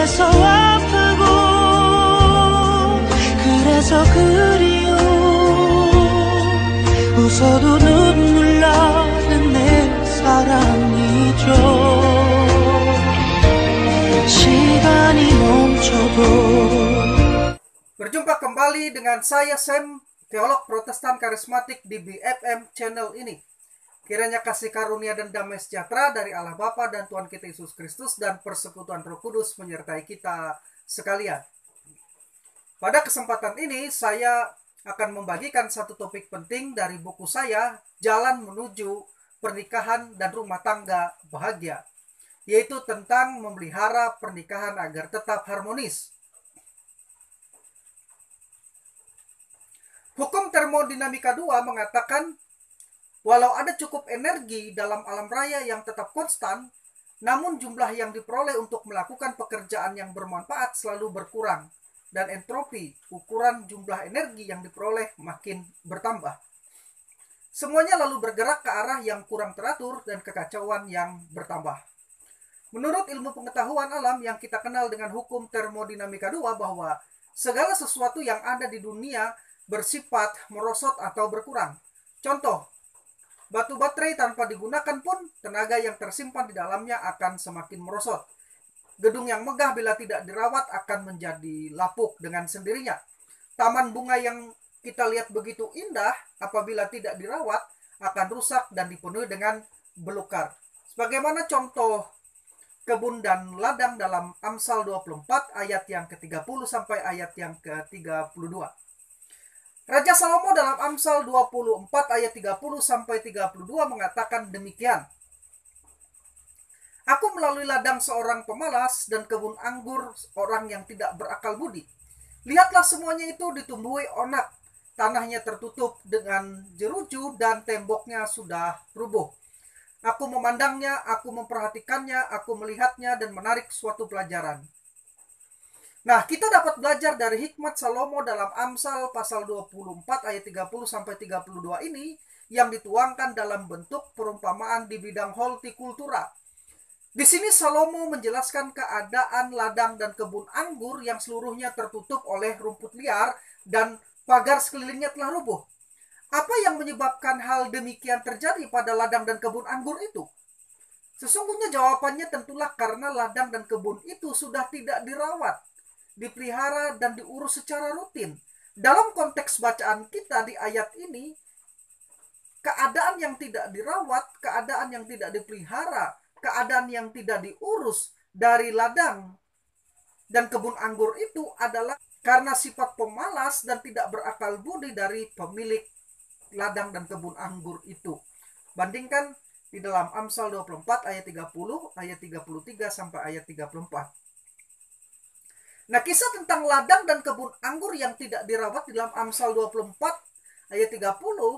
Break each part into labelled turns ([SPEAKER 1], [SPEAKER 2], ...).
[SPEAKER 1] 그래서 아프고 그래서 그리워 웃어도 눈물 나는 내 사랑이죠. 시간이 멈춰도.
[SPEAKER 2] Berjumpa kembali dengan saya Sam, teolog Protestan Karismatik di BFM channel ini. Kiranya kasih karunia dan damai sejahtera dari Allah Bapa dan Tuhan kita Yesus Kristus dan persekutuan Roh Kudus menyertai kita sekalian. Pada kesempatan ini saya akan membagikan satu topik penting dari buku saya, Jalan Menuju Pernikahan dan Rumah Tangga Bahagia, yaitu tentang memelihara pernikahan agar tetap harmonis. Hukum termodinamika 2 mengatakan, walau ada cukup energi dalam alam raya yang tetap konstan, namun jumlah yang diperoleh untuk melakukan pekerjaan yang bermanfaat selalu berkurang, dan entropi, ukuran jumlah energi yang diperoleh, makin bertambah. Semuanya lalu bergerak ke arah yang kurang teratur dan kekacauan yang bertambah. Menurut ilmu pengetahuan alam yang kita kenal dengan hukum termodinamika 2, bahwa segala sesuatu yang ada di dunia bersifat merosot atau berkurang. Contoh, batu baterai tanpa digunakan pun tenaga yang tersimpan di dalamnya akan semakin merosot. Gedung yang megah bila tidak dirawat akan menjadi lapuk dengan sendirinya. Taman bunga yang kita lihat begitu indah apabila tidak dirawat akan rusak dan dipenuhi dengan belukar. Sebagaimana contoh kebun dan ladang dalam Amsal 24 ayat yang ke-30 sampai ayat yang ke-32. Raja Salomo dalam Amsal 24 ayat 30 sampai 32 mengatakan demikian. Aku melalui ladang seorang pemalas dan kebun anggur orang yang tidak berakal budi. Lihatlah semuanya itu ditumbuhi onak. Tanahnya tertutup dengan jeruju dan temboknya sudah rubuh. Aku memandangnya, aku memperhatikannya, aku melihatnya dan menarik suatu pelajaran. Nah, kita dapat belajar dari hikmat Salomo dalam Amsal pasal 24 ayat 30 sampai 32 ini yang dituangkan dalam bentuk perumpamaan di bidang hortikultura. Di sini Salomo menjelaskan keadaan ladang dan kebun anggur yang seluruhnya tertutup oleh rumput liar dan pagar sekelilingnya telah rubuh. Apa yang menyebabkan hal demikian terjadi pada ladang dan kebun anggur itu? Sesungguhnya jawabannya tentulah karena ladang dan kebun itu sudah tidak dirawat, dipelihara dan diurus secara rutin. Dalam konteks bacaan kita di ayat ini, keadaan yang tidak dirawat, keadaan yang tidak dipelihara, keadaan yang tidak diurus dari ladang dan kebun anggur itu adalah karena sifat pemalas dan tidak berakal budi dari pemilik ladang dan kebun anggur itu. Bandingkan di dalam Amsal 24 ayat 30, ayat 33 sampai ayat 34. Nah, kisah tentang ladang dan kebun anggur yang tidak dirawat di dalam Amsal 24 ayat 30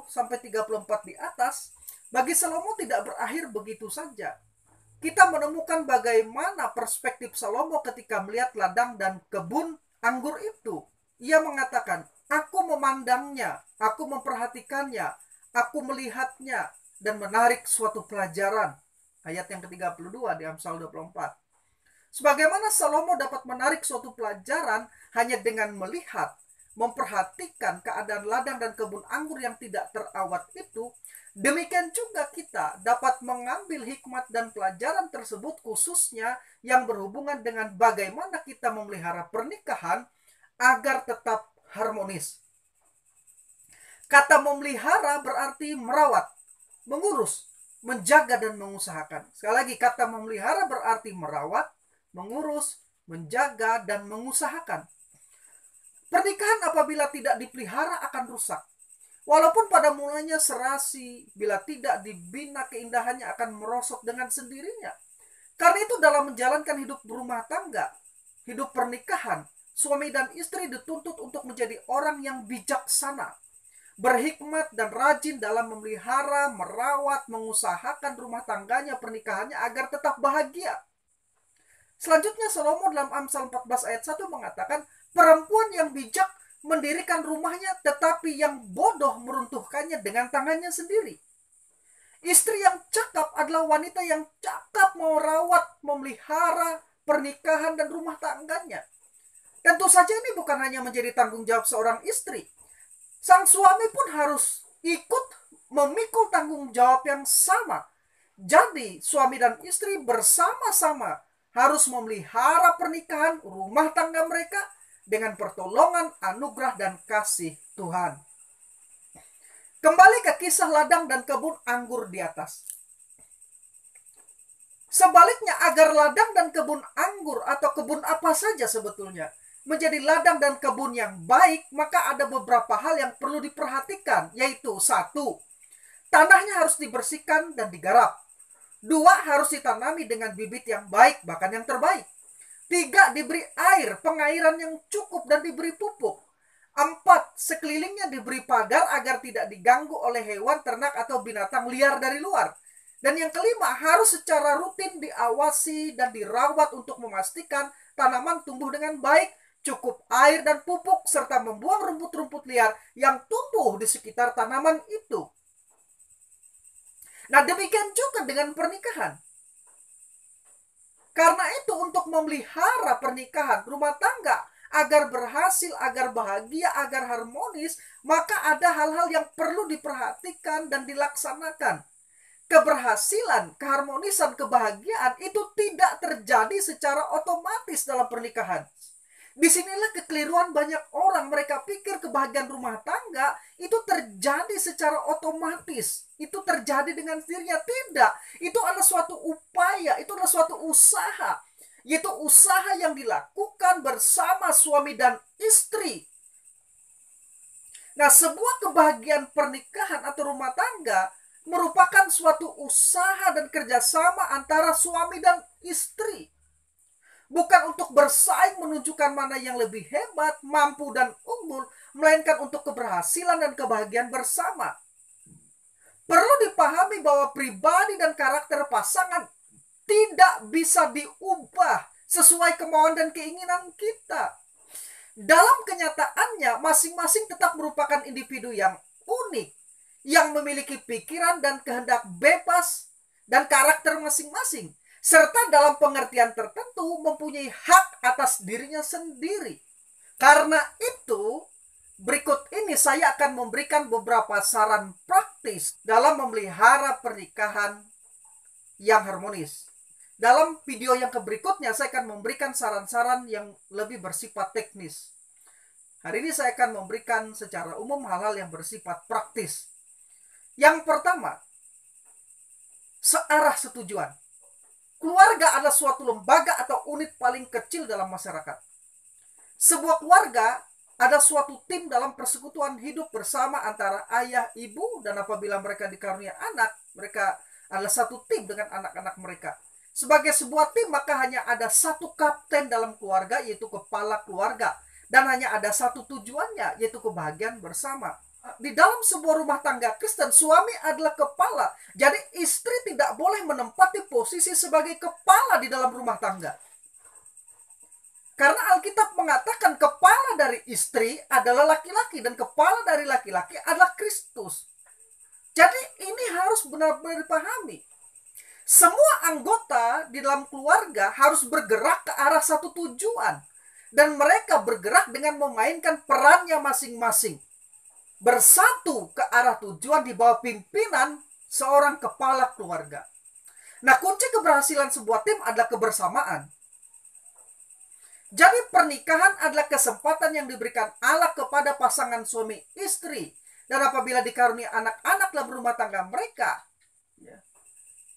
[SPEAKER 2] sampai 34 di atas, bagi Salomo tidak berakhir begitu saja. Kita menemukan bagaimana perspektif Salomo ketika melihat ladang dan kebun anggur itu. Ia mengatakan, aku memandangnya, aku memperhatikannya, aku melihatnya dan menarik suatu pelajaran. Ayat yang ke-32 di Amsal 24. Sebagaimana Salomo dapat menarik suatu pelajaran hanya dengan melihat, memperhatikan keadaan ladang dan kebun anggur yang tidak terawat itu, demikian juga kita dapat mengambil hikmat dan pelajaran tersebut khususnya yang berhubungan dengan bagaimana kita memelihara pernikahan agar tetap harmonis. Kata memelihara berarti merawat, mengurus, menjaga dan mengusahakan. Sekali lagi, kata memelihara berarti merawat, mengurus, menjaga, dan mengusahakan. Pernikahan apabila tidak dipelihara akan rusak. Walaupun pada mulanya serasi, bila tidak dibina keindahannya akan merosot dengan sendirinya. Karena itu dalam menjalankan hidup berumah tangga, hidup pernikahan, suami dan istri dituntut untuk menjadi orang yang bijaksana, berhikmat dan rajin dalam memelihara, merawat, mengusahakan rumah tangganya, pernikahannya agar tetap bahagia. Selanjutnya Salomo dalam Amsal 14 ayat 1 mengatakan, perempuan yang bijak mendirikan rumahnya, tetapi yang bodoh meruntuhkannya dengan tangannya sendiri. Istri yang cakap adalah wanita yang cakap merawat, memelihara pernikahan dan rumah tangganya. Tentu saja ini bukan hanya menjadi tanggung jawab seorang istri. Sang suami pun harus ikut memikul tanggung jawab yang sama. Jadi suami dan istri bersama-sama harus memelihara pernikahan rumah tangga mereka dengan pertolongan, anugerah, dan kasih Tuhan. Kembali ke kisah ladang dan kebun anggur di atas. Sebaliknya, agar ladang dan kebun anggur atau kebun apa saja sebetulnya menjadi ladang dan kebun yang baik, maka ada beberapa hal yang perlu diperhatikan, yaitu 1. Tanahnya harus dibersihkan dan digarap. 2. Harus ditanami dengan bibit yang baik, bahkan yang terbaik. 3. Diberi air, pengairan yang cukup dan diberi pupuk. 4. Sekelilingnya diberi pagar agar tidak diganggu oleh hewan, ternak, atau binatang liar dari luar. Dan yang kelima, harus secara rutin diawasi dan dirawat untuk memastikan tanaman tumbuh dengan baik, cukup air dan pupuk, serta membuang rumput-rumput liar yang tumbuh di sekitar tanaman itu. Nah, demikian juga dengan pernikahan. Karena itu, untuk memelihara pernikahan, rumah tangga, agar berhasil, agar bahagia, agar harmonis, maka ada hal-hal yang perlu diperhatikan dan dilaksanakan. Keberhasilan, keharmonisan, kebahagiaan itu tidak terjadi secara otomatis dalam pernikahan. Disinilah kekeliruan banyak orang. Mereka pikir kebahagiaan rumah tangga itu terjadi secara otomatis. Itu terjadi dengan sendirinya. Tidak. Itu adalah suatu upaya. Itu adalah suatu usaha. Yaitu usaha yang dilakukan bersama suami dan istri. Nah, sebuah kebahagiaan pernikahan atau rumah tangga merupakan suatu usaha dan kerjasama antara suami dan istri. Bukan untuk bersaing menunjukkan mana yang lebih hebat, mampu, dan unggul, melainkan untuk keberhasilan dan kebahagiaan bersama. Perlu dipahami bahwa pribadi dan karakter pasangan tidak bisa diubah sesuai kemauan dan keinginan kita. Dalam kenyataannya, masing-masing tetap merupakan individu yang unik, yang memiliki pikiran dan kehendak bebas dan karakter masing-masing, serta dalam pengertian tertentu mempunyai hak atas dirinya sendiri. Karena itu, berikut ini saya akan memberikan beberapa saran praktis dalam memelihara pernikahan yang harmonis. Dalam video yang berikutnya, saya akan memberikan saran-saran yang lebih bersifat teknis. Hari ini saya akan memberikan secara umum hal-hal yang bersifat praktis. Yang pertama, searah setujuan. Keluarga adalah suatu lembaga atau unit paling kecil dalam masyarakat. Sebuah keluarga ada suatu tim dalam persekutuan hidup bersama antara ayah, ibu, dan apabila mereka dikarunia anak, mereka adalah satu tim dengan anak-anak mereka. Sebagai sebuah tim, maka hanya ada satu kapten dalam keluarga, yaitu kepala keluarga. Dan hanya ada satu tujuannya, yaitu kebahagiaan bersama. Di dalam sebuah rumah tangga Kristen, suami adalah kepala. Jadi istri tidak boleh menempati posisi sebagai kepala di dalam rumah tangga. Karena Alkitab mengatakan kepala dari istri adalah laki-laki dan kepala dari laki-laki adalah Kristus. Jadi ini harus benar-benar dipahami. Semua anggota di dalam keluarga harus bergerak ke arah satu tujuan. Dan mereka bergerak dengan memainkan perannya masing-masing. Bersatu ke arah tujuan di bawah pimpinan seorang kepala keluarga. Nah, kunci keberhasilan sebuah tim adalah kebersamaan. Jadi pernikahan adalah kesempatan yang diberikan Allah kepada pasangan suami istri. Dan apabila dikarunia anak-anak dalam rumah tangga mereka,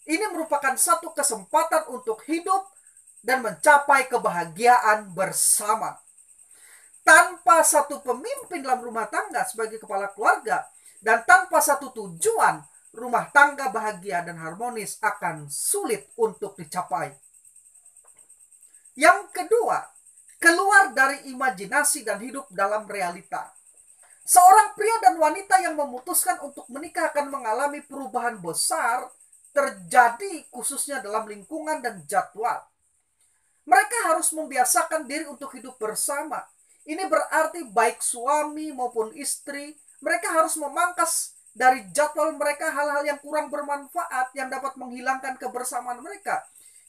[SPEAKER 2] ini merupakan satu kesempatan untuk hidup dan mencapai kebahagiaan bersama. Tanpa satu pemimpin dalam rumah tangga sebagai kepala keluarga dan tanpa satu tujuan, rumah tangga bahagia dan harmonis akan sulit untuk dicapai. Yang kedua, keluar dari imajinasi dan hidup dalam realita. Seorang pria dan wanita yang memutuskan untuk menikah akan mengalami perubahan besar terjadi khususnya dalam lingkungan dan jadwal. Mereka harus membiasakan diri untuk hidup bersama. Ini berarti baik suami maupun istri, mereka harus memangkas dari jadwal mereka hal-hal yang kurang bermanfaat yang dapat menghilangkan kebersamaan mereka.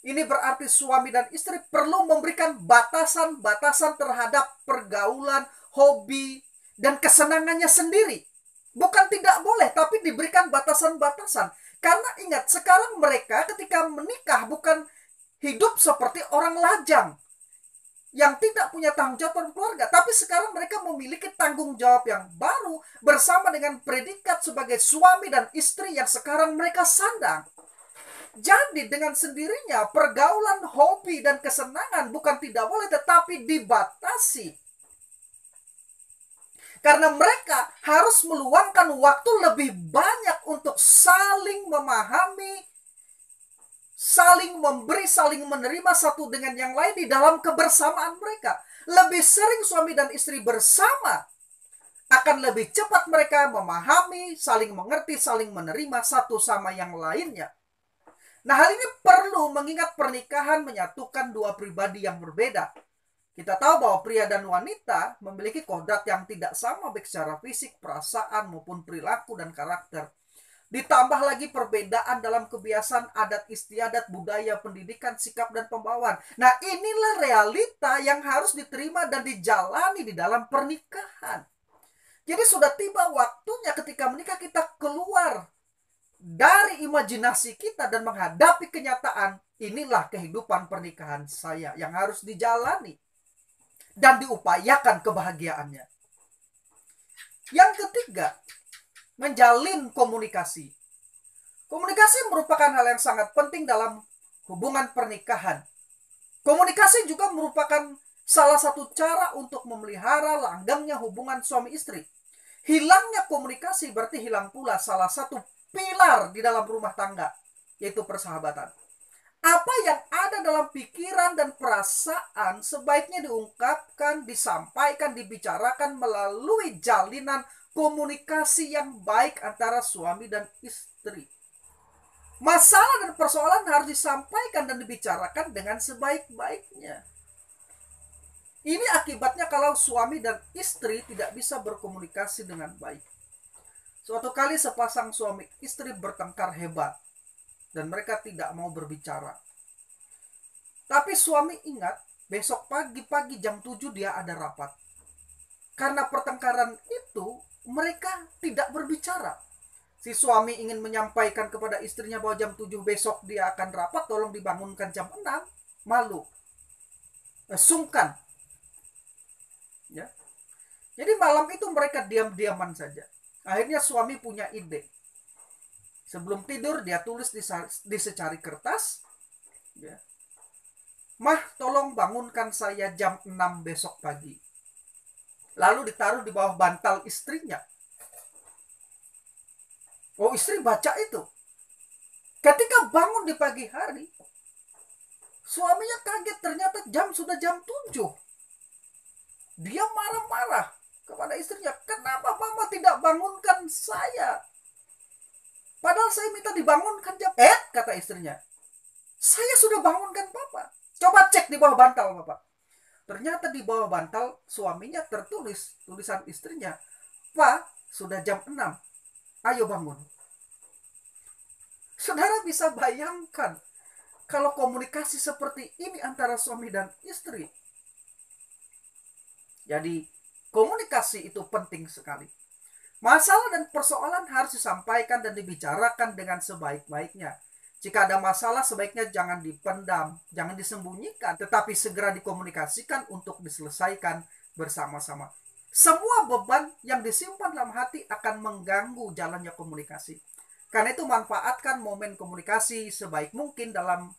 [SPEAKER 2] Ini berarti suami dan istri perlu memberikan batasan-batasan terhadap pergaulan, hobi, dan kesenangannya sendiri. Bukan tidak boleh, tapi diberikan batasan-batasan. Karena ingat, sekarang mereka ketika menikah bukan hidup seperti orang lajang yang tidak punya tanggung jawab keluarga, tapi sekarang mereka memiliki tanggung jawab yang baru bersama dengan predikat sebagai suami dan istri yang sekarang mereka sandang. Jadi dengan sendirinya pergaulan, hobi, dan kesenangan bukan tidak boleh, tetapi dibatasi. Karena mereka harus meluangkan waktu lebih banyak untuk saling memahami, saling memberi, saling menerima satu dengan yang lain di dalam kebersamaan mereka. Lebih sering suami dan istri bersama, akan lebih cepat mereka memahami, saling mengerti, saling menerima satu sama yang lainnya. Nah, hal ini perlu mengingat pernikahan menyatukan dua pribadi yang berbeda. Kita tahu bahwa pria dan wanita memiliki kodrat yang tidak sama baik secara fisik, perasaan, maupun perilaku dan karakter. Ditambah lagi perbedaan dalam kebiasaan, adat istiadat, budaya, pendidikan, sikap, dan pembawaan. Nah, inilah realita yang harus diterima dan dijalani di dalam pernikahan. Jadi sudah tiba waktunya ketika menikah kita keluar dari imajinasi kita dan menghadapi kenyataan. Inilah kehidupan pernikahan saya yang harus dijalani dan diupayakan kebahagiaannya. Yang ketiga, menjalin komunikasi. Komunikasi merupakan hal yang sangat penting dalam hubungan pernikahan. Komunikasi juga merupakan salah satu cara untuk memelihara langgangnya hubungan suami istri. Hilangnya komunikasi berarti hilang pula salah satu pilar di dalam rumah tangga, yaitu persahabatan. Apa yang ada dalam pikiran dan perasaan sebaiknya diungkapkan, disampaikan, dibicarakan melalui jalinan komunikasi yang baik antara suami dan istri. Masalah dan persoalan harus disampaikan dan dibicarakan dengan sebaik-baiknya. Ini akibatnya kalau suami dan istri tidak bisa berkomunikasi dengan baik. Suatu kali sepasang suami istri bertengkar hebat dan mereka tidak mau berbicara. Tapi suami ingat besok pagi-pagi jam 7 dia ada rapat. Karena pertengkaran itu mereka tidak berbicara. Si suami ingin menyampaikan kepada istrinya bahwa jam 7 besok dia akan rapat, tolong dibangunkan jam 6. Malu. Sungkan. Ya. Jadi malam itu mereka diam-diaman saja. Akhirnya suami punya ide. Sebelum tidur dia tulis di secari kertas. Ya. Mah, tolong bangunkan saya jam 6 besok pagi. Lalu ditaruh di bawah bantal istrinya. Oh, istri baca itu. Ketika bangun di pagi hari, suaminya kaget, ternyata sudah jam 7. Dia marah-marah kepada istrinya, kenapa mama tidak bangunkan saya? Padahal saya minta dibangunkan jam. Kata istrinya, saya sudah bangunkan papa. Coba cek di bawah bantal bapak. Ternyata di bawah bantal suaminya tertulis tulisan istrinya, Pak, sudah jam 6, ayo bangun. Saudara bisa bayangkan kalau komunikasi seperti ini antara suami dan istri. Jadi komunikasi itu penting sekali. Masalah dan persoalan harus disampaikan dan dibicarakan dengan sebaik-baiknya. Jika ada masalah sebaiknya jangan dipendam, jangan disembunyikan, tetapi segera dikomunikasikan untuk diselesaikan bersama-sama. Semua beban yang disimpan dalam hati akan mengganggu jalannya komunikasi. Karena itu manfaatkan momen komunikasi sebaik mungkin dalam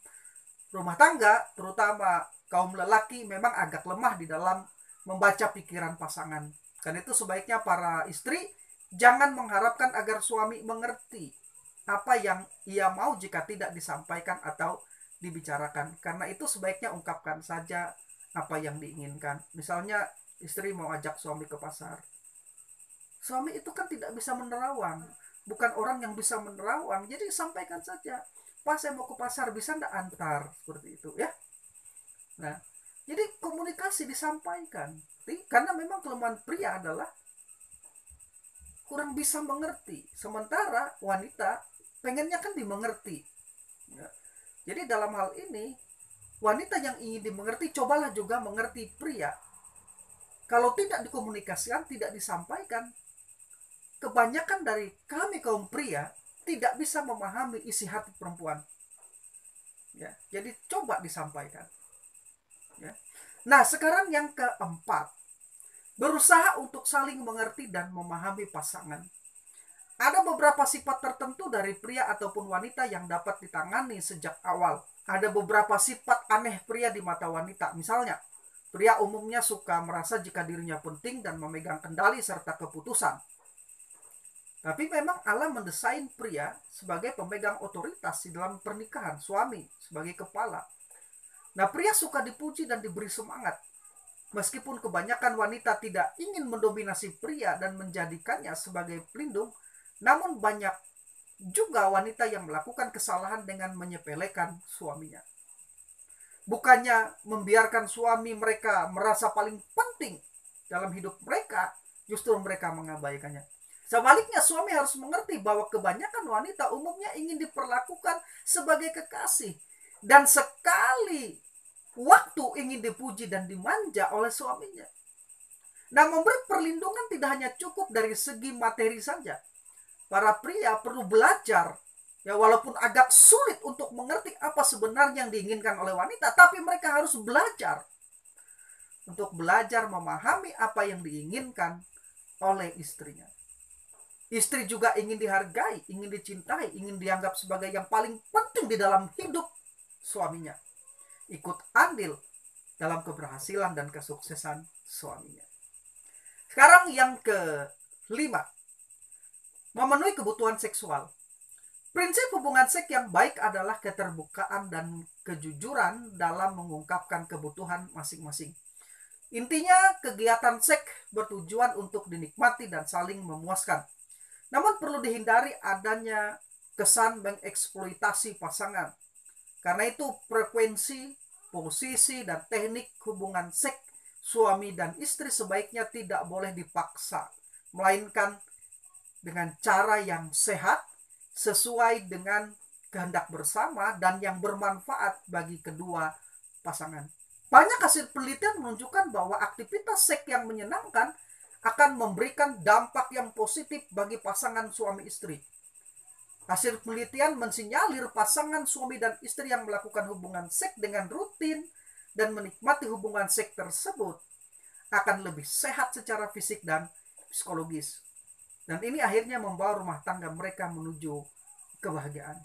[SPEAKER 2] rumah tangga, terutama kaum lelaki memang agak lemah di dalam membaca pikiran pasangan. Karena itu sebaiknya para istri jangan mengharapkan agar suami mengerti apa yang ia mau jika tidak disampaikan atau dibicarakan. Karena itu sebaiknya ungkapkan saja apa yang diinginkan. Misalnya istri mau ajak suami ke pasar. Suami itu kan tidak bisa menerawang. Bukan orang yang bisa menerawang. Jadi sampaikan saja, Pak, saya mau ke pasar, bisa nggak antar? Seperti itu ya. Nah, jadi komunikasi disampaikan. Karena memang kelemahan pria adalah kurang bisa mengerti. Sementara wanita pengennya kan dimengerti. Ya. Jadi dalam hal ini, wanita yang ingin dimengerti, cobalah juga mengerti pria. Kalau tidak dikomunikasikan, tidak disampaikan, kebanyakan dari kami kaum pria tidak bisa memahami isi hati perempuan. Ya, jadi coba disampaikan. Ya. Nah, sekarang yang keempat, berusaha untuk saling mengerti dan memahami pasangan. Ada beberapa sifat tertentu dari pria ataupun wanita yang dapat ditangani sejak awal. Ada beberapa sifat aneh pria di mata wanita. Misalnya, pria umumnya suka merasa jika dirinya penting dan memegang kendali serta keputusan. Tapi memang Allah mendesain pria sebagai pemegang otoritas di dalam pernikahan, suami sebagai kepala. Nah, pria suka dipuji dan diberi semangat. Meskipun kebanyakan wanita tidak ingin mendominasi pria dan menjadikannya sebagai pelindung, namun banyak juga wanita yang melakukan kesalahan dengan menyepelekan suaminya. Bukannya membiarkan suami mereka merasa paling penting dalam hidup mereka, justru mereka mengabaikannya. Sebaliknya, suami harus mengerti bahwa kebanyakan wanita umumnya ingin diperlakukan sebagai kekasih. Dan sekali waktu ingin dipuji dan dimanja oleh suaminya. Nah, memberi perlindungan tidak hanya cukup dari segi materi saja. Para pria perlu belajar, ya walaupun agak sulit untuk mengerti apa sebenarnya yang diinginkan oleh wanita, tapi mereka harus belajar untuk belajar memahami apa yang diinginkan oleh istrinya. Istri juga ingin dihargai, ingin dicintai, ingin dianggap sebagai yang paling penting di dalam hidup suaminya. Ikut andil dalam keberhasilan dan kesuksesan suaminya. Sekarang yang kelima, memenuhi kebutuhan seksual. Prinsip hubungan seks yang baik adalah keterbukaan dan kejujuran dalam mengungkapkan kebutuhan masing-masing. Intinya, kegiatan seks bertujuan untuk dinikmati dan saling memuaskan. Namun perlu dihindari adanya kesan mengeksploitasi pasangan. Karena itu frekuensi, posisi, dan teknik hubungan seks suami dan istri sebaiknya tidak boleh dipaksa, melainkan dengan cara yang sehat, sesuai dengan kehendak bersama, dan yang bermanfaat bagi kedua pasangan. Banyak hasil penelitian menunjukkan bahwa aktivitas seks yang menyenangkan akan memberikan dampak yang positif bagi pasangan suami istri. Hasil penelitian mensinyalir pasangan suami dan istri yang melakukan hubungan seks dengan rutin dan menikmati hubungan seks tersebut akan lebih sehat secara fisik dan psikologis. Dan ini akhirnya membawa rumah tangga mereka menuju kebahagiaan.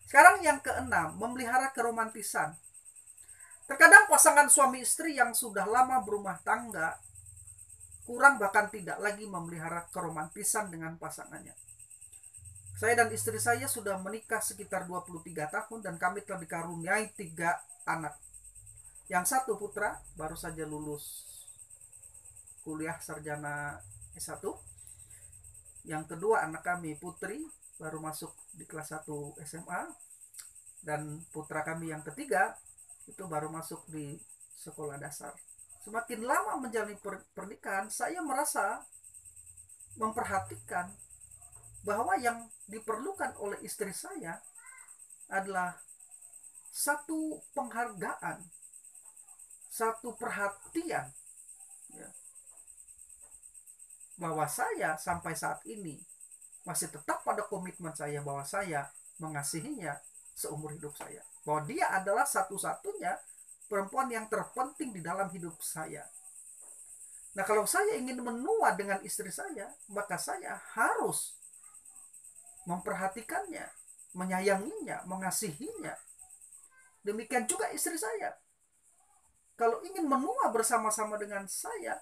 [SPEAKER 2] Sekarang yang keenam, memelihara keromantisan. Terkadang pasangan suami istri yang sudah lama berumah tangga kurang bahkan tidak lagi memelihara keromantisan dengan pasangannya. Saya dan istri saya sudah menikah sekitar 23 tahun dan kami telah dikaruniai 3 anak. Yang satu putra baru saja lulus kuliah sarjana S1. Yang kedua anak kami putri baru masuk di kelas 1 SMA. Dan putra kami yang ketiga itu baru masuk di sekolah dasar. Semakin lama menjalani pernikahan, saya merasa memperhatikan bahwa yang diperlukan oleh istri saya adalah satu penghargaan, satu perhatian, ya, bahwa saya sampai saat ini masih tetap pada komitmen saya bahwa saya mengasihinya seumur hidup saya, bahwa dia adalah satu-satunya perempuan yang terpenting di dalam hidup saya. Nah, kalau saya ingin menua dengan istri saya, maka saya harus memperhatikannya, menyayanginya, mengasihinya. Demikian juga istri saya. Kalau ingin menua bersama-sama dengan saya,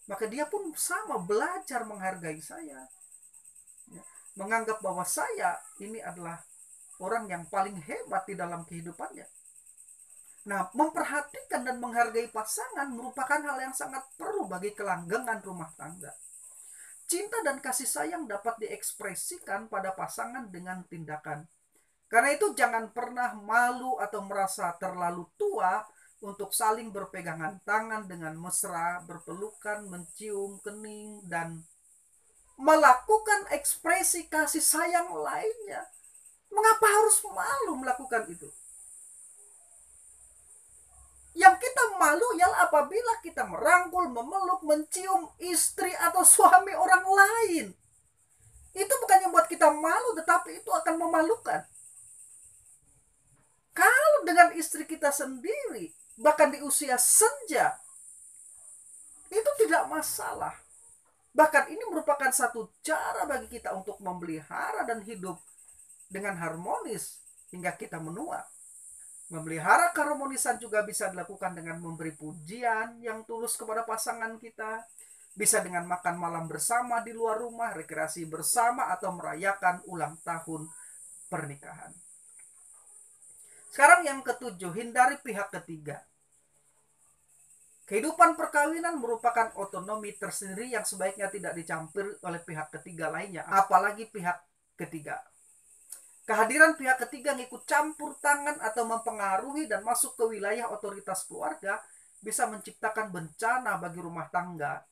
[SPEAKER 2] maka dia pun sama belajar menghargai saya. Menganggap bahwa saya ini adalah orang yang paling hebat di dalam kehidupannya. Nah, memperhatikan dan menghargai pasangan merupakan hal yang sangat perlu bagi kelanggengan rumah tangga. Cinta dan kasih sayang dapat diekspresikan pada pasangan dengan tindakan. Karena itu jangan pernah malu atau merasa terlalu tua untuk saling berpegangan tangan dengan mesra, berpelukan, mencium kening, dan melakukan ekspresi kasih sayang lainnya. Mengapa harus malu melakukan itu? Yang kita malu ialah apabila kita merangkul, memeluk, mencium istri atau suami orang lain. Itu bukan yang buat kita malu, tetapi itu akan memalukan. Kalau dengan istri kita sendiri, bahkan di usia senja, itu tidak masalah. Bahkan ini merupakan satu cara bagi kita untuk memelihara dan hidup dengan harmonis hingga kita menua. Memelihara keharmonisan juga bisa dilakukan dengan memberi pujian yang tulus kepada pasangan kita. Bisa dengan makan malam bersama di luar rumah, rekreasi bersama, atau merayakan ulang tahun pernikahan. Sekarang yang ketujuh, hindari pihak ketiga. Kehidupan perkawinan merupakan otonomi tersendiri yang sebaiknya tidak dicampur oleh pihak ketiga lainnya, apalagi pihak ketiga. Kehadiran pihak ketiga yang ikut campur tangan atau mempengaruhi dan masuk ke wilayah otoritas keluarga bisa menciptakan bencana bagi rumah tangga.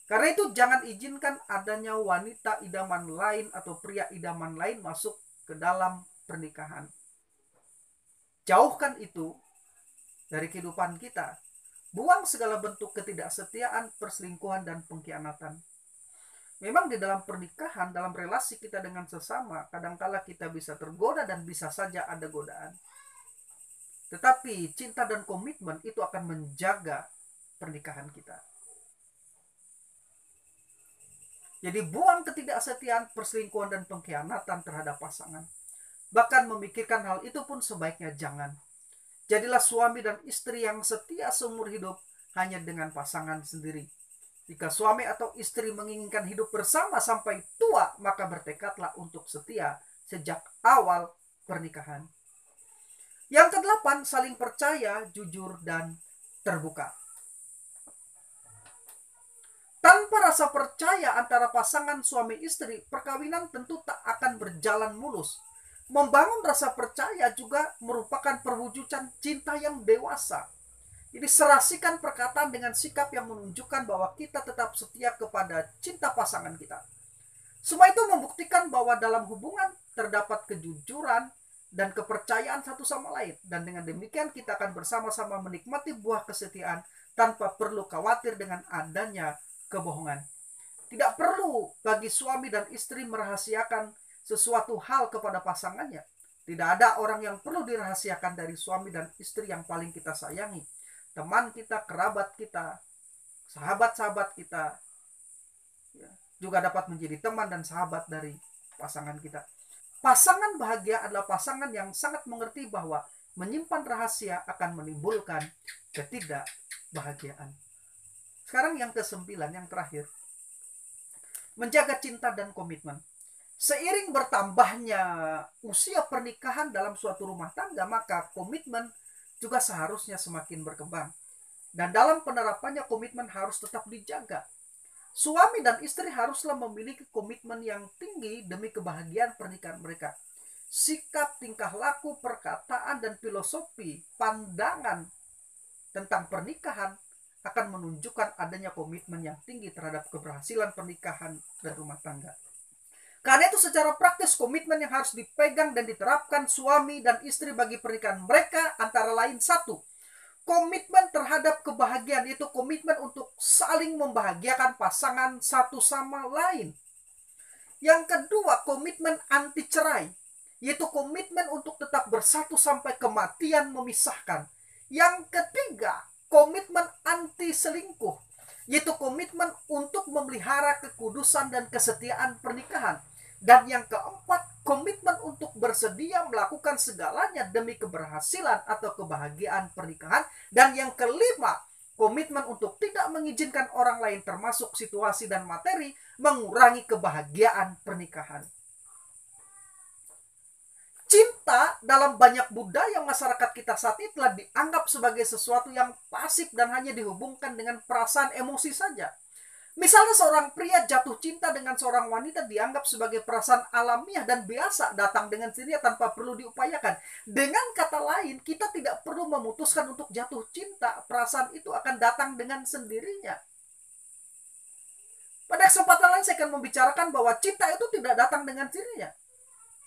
[SPEAKER 2] Karena itu jangan izinkan adanya wanita idaman lain atau pria idaman lain masuk ke dalam pernikahan. Jauhkan itu dari kehidupan kita. Buang segala bentuk ketidaksetiaan, perselingkuhan, dan pengkhianatan. Memang di dalam pernikahan, dalam relasi kita dengan sesama, kadangkala kita bisa tergoda dan bisa saja ada godaan. Tetapi cinta dan komitmen itu akan menjaga pernikahan kita. Jadi buang ketidaksetiaan, perselingkuhan, dan pengkhianatan terhadap pasangan. Bahkan memikirkan hal itu pun sebaiknya jangan. Jadilah suami dan istri yang setia seumur hidup hanya dengan pasangan sendiri. Jika suami atau istri menginginkan hidup bersama sampai tua, maka bertekadlah untuk setia sejak awal pernikahan. Yang kedelapan, saling percaya, jujur, dan terbuka. Tanpa rasa percaya antara pasangan suami istri, perkawinan tentu tak akan berjalan mulus. Membangun rasa percaya juga merupakan perwujudan cinta yang dewasa. Jadi serasikan perkataan dengan sikap yang menunjukkan bahwa kita tetap setia kepada cinta pasangan kita. Semua itu membuktikan bahwa dalam hubungan terdapat kejujuran dan kepercayaan satu sama lain. Dan dengan demikian kita akan bersama-sama menikmati buah kesetiaan tanpa perlu khawatir dengan adanya kebohongan. Tidak perlu bagi suami dan istri merahasiakan sesuatu hal kepada pasangannya. Tidak ada orang yang perlu dirahasiakan dari suami dan istri yang paling kita sayangi. Teman kita, kerabat kita, sahabat-sahabat kita, juga dapat menjadi teman dan sahabat dari pasangan kita. Pasangan bahagia adalah pasangan yang sangat mengerti bahwa menyimpan rahasia akan menimbulkan ketidakbahagiaan. Sekarang yang ke-9, yang terakhir. Menjaga cinta dan komitmen. Seiring bertambahnya usia pernikahan dalam suatu rumah tangga, maka komitmen juga seharusnya semakin berkembang. Dan dalam penerapannya komitmen harus tetap dijaga. Suami dan istri haruslah memiliki komitmen yang tinggi demi kebahagiaan pernikahan mereka. Sikap, tingkah laku, perkataan, dan filosofi, pandangan tentang pernikahan akan menunjukkan adanya komitmen yang tinggi terhadap keberhasilan pernikahan dan rumah tangga. Karena itu secara praktis komitmen yang harus dipegang dan diterapkan suami dan istri bagi pernikahan mereka antara lain: satu, komitmen terhadap kebahagiaan, yaitu komitmen untuk saling membahagiakan pasangan satu sama lain. Yang kedua, komitmen anti cerai, yaitu komitmen untuk tetap bersatu sampai kematian memisahkan. Yang ketiga, komitmen anti selingkuh, yaitu komitmen untuk memelihara kekudusan dan kesetiaan pernikahan. Dan yang keempat, komitmen untuk bersedia melakukan segalanya demi keberhasilan atau kebahagiaan pernikahan. Dan yang kelima, komitmen untuk tidak mengizinkan orang lain termasuk situasi dan materi mengurangi kebahagiaan pernikahan. Cinta dalam banyak budaya masyarakat kita saat ini telah dianggap sebagai sesuatu yang pasif dan hanya dihubungkan dengan perasaan emosi saja. Misalnya seorang pria jatuh cinta dengan seorang wanita dianggap sebagai perasaan alamiah dan biasa, datang dengan sendirinya tanpa perlu diupayakan. Dengan kata lain, kita tidak perlu memutuskan untuk jatuh cinta, perasaan itu akan datang dengan sendirinya. Pada kesempatan lain saya akan membicarakan bahwa cinta itu tidak datang dengan sendirinya.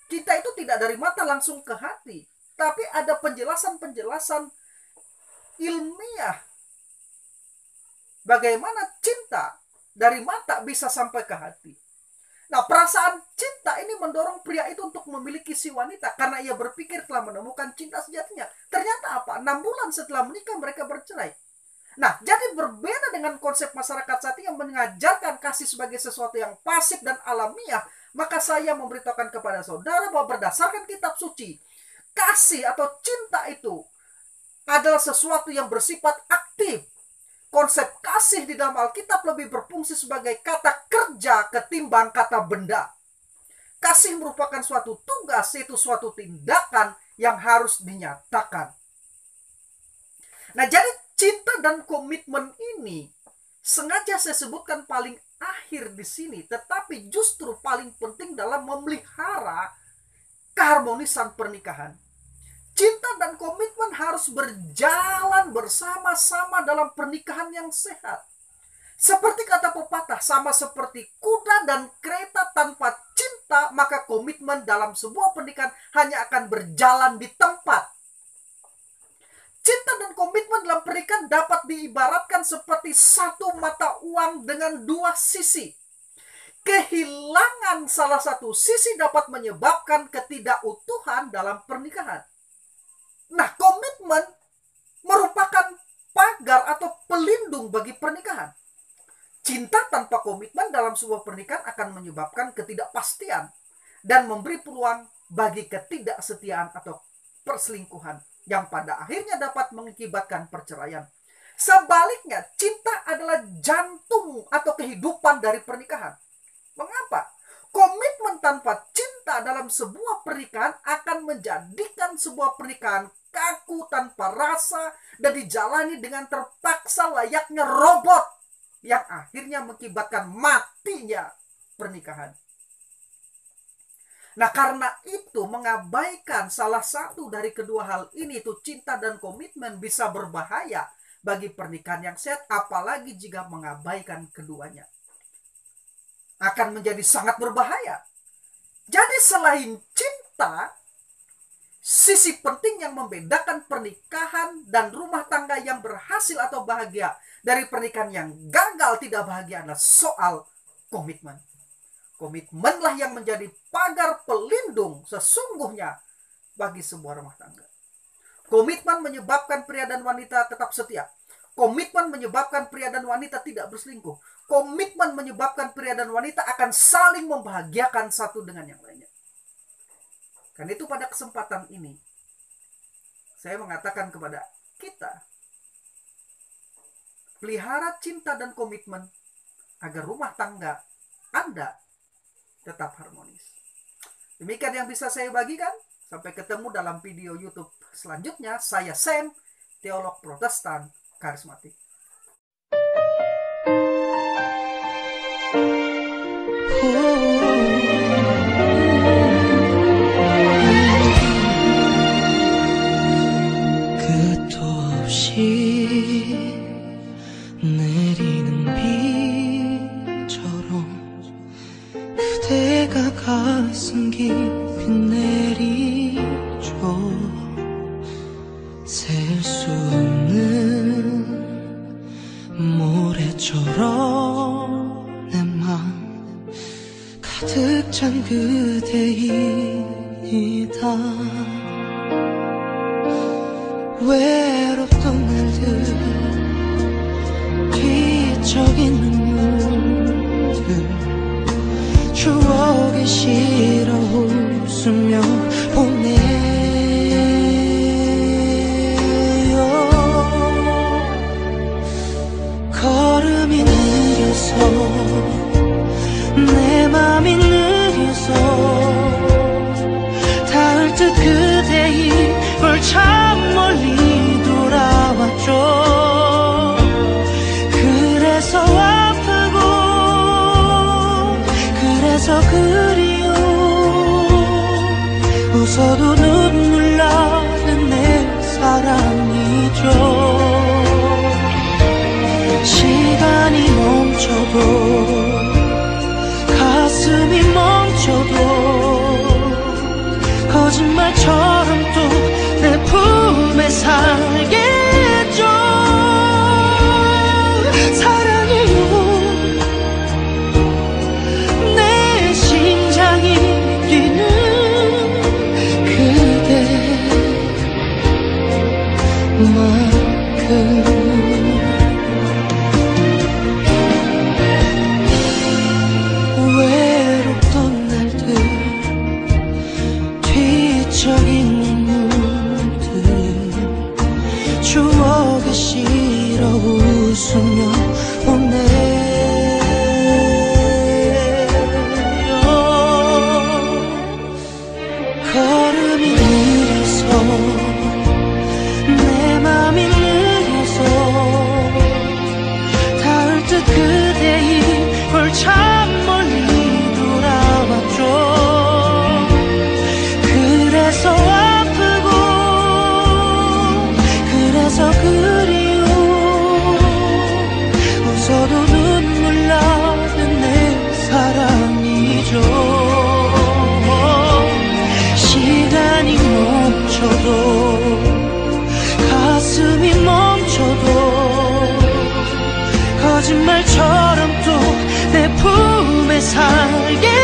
[SPEAKER 2] Cinta itu tidak dari mata langsung ke hati, tapi ada penjelasan-penjelasan ilmiah bagaimana cinta dari mata bisa sampai ke hati. Nah, perasaan cinta ini mendorong pria itu untuk memiliki si wanita karena ia berpikir telah menemukan cinta sejatinya. Ternyata apa? 6 bulan setelah menikah mereka bercerai. Nah, jadi berbeda dengan konsep masyarakat saat ini yang mengajarkan kasih sebagai sesuatu yang pasif dan alamiah, maka saya memberitahukan kepada saudara bahwa berdasarkan kitab suci, kasih atau cinta itu adalah sesuatu yang bersifat aktif. Konsep kasih di dalam Alkitab lebih berfungsi sebagai kata kerja ketimbang kata benda. Kasih merupakan suatu tugas, yaitu suatu tindakan yang harus dinyatakan. Nah, jadi cinta dan komitmen ini sengaja saya sebutkan paling akhir di sini, tetapi justru paling penting dalam memelihara keharmonisan pernikahan. Cinta dan komitmen harus berjalan bersama-sama dalam pernikahan yang sehat. Seperti kata pepatah, sama seperti kuda dan kereta tanpa cinta, maka komitmen dalam sebuah pernikahan hanya akan berjalan di tempat. Cinta dan komitmen dalam pernikahan dapat diibaratkan seperti satu mata uang dengan dua sisi. Kehilangan salah satu sisi dapat menyebabkan ketidakutuhan dalam pernikahan. Nah, komitmen merupakan pagar atau pelindung bagi pernikahan. Cinta tanpa komitmen dalam sebuah pernikahan akan menyebabkan ketidakpastian dan memberi peluang bagi ketidaksetiaan atau perselingkuhan yang pada akhirnya dapat mengakibatkan perceraian. Sebaliknya, cinta adalah jantung atau kehidupan dari pernikahan. Mengapa? Komitmen tanpa cinta dalam sebuah pernikahan akan menjadikan sebuah pernikahan kaku tanpa rasa dan dijalani dengan terpaksa layaknya robot yang akhirnya mengakibatkan matinya pernikahan. Nah, karena itu mengabaikan salah satu dari kedua hal ini, itu cinta dan komitmen, bisa berbahaya bagi pernikahan yang sehat, apalagi jika mengabaikan keduanya. Akan menjadi sangat berbahaya. Jadi selain cinta, sisi penting yang membedakan pernikahan dan rumah tangga yang berhasil atau bahagia dari pernikahan yang gagal tidak bahagia adalah soal komitmen. Komitmenlah yang menjadi pagar pelindung sesungguhnya bagi sebuah rumah tangga. Komitmen menyebabkan pria dan wanita tetap setia. Komitmen menyebabkan pria dan wanita tidak berselingkuh. Komitmen menyebabkan pria dan wanita akan saling membahagiakan satu dengan yang lainnya. Karena itu pada kesempatan ini, saya mengatakan kepada kita, pelihara cinta dan komitmen agar rumah tangga Anda tetap harmonis. Demikian yang bisa saya bagikan. Sampai ketemu dalam video YouTube selanjutnya. Saya Sam, teolog Protestan karismatik.
[SPEAKER 1] 끝도 없이 내리는 비처럼 그대가 가슴 깊이 내리죠. 셀 수 없는 모래처럼 내 맘 가득 찬 그대이다. 외롭던 날들 뒤척인 눈물들 추억에 실어 웃으며 보내요. 걸음이 느려서 내 맘이 느려서 닿을 듯 그대의 참 멀리 돌아왔죠. 그래서 아프고 그래서 그리워 웃으며 웃네요. 걸음이 느려서 내 맘이 느려서 닿을 듯 그대의 벌참 멀리 돌아왔죠. 그래서 아프고 그래서 그리워 웃어도 눈물 나는 내 사랑이죠. 시간이 멈춰도 가슴이 멈춰도 거짓말처럼 또 내 품에 살게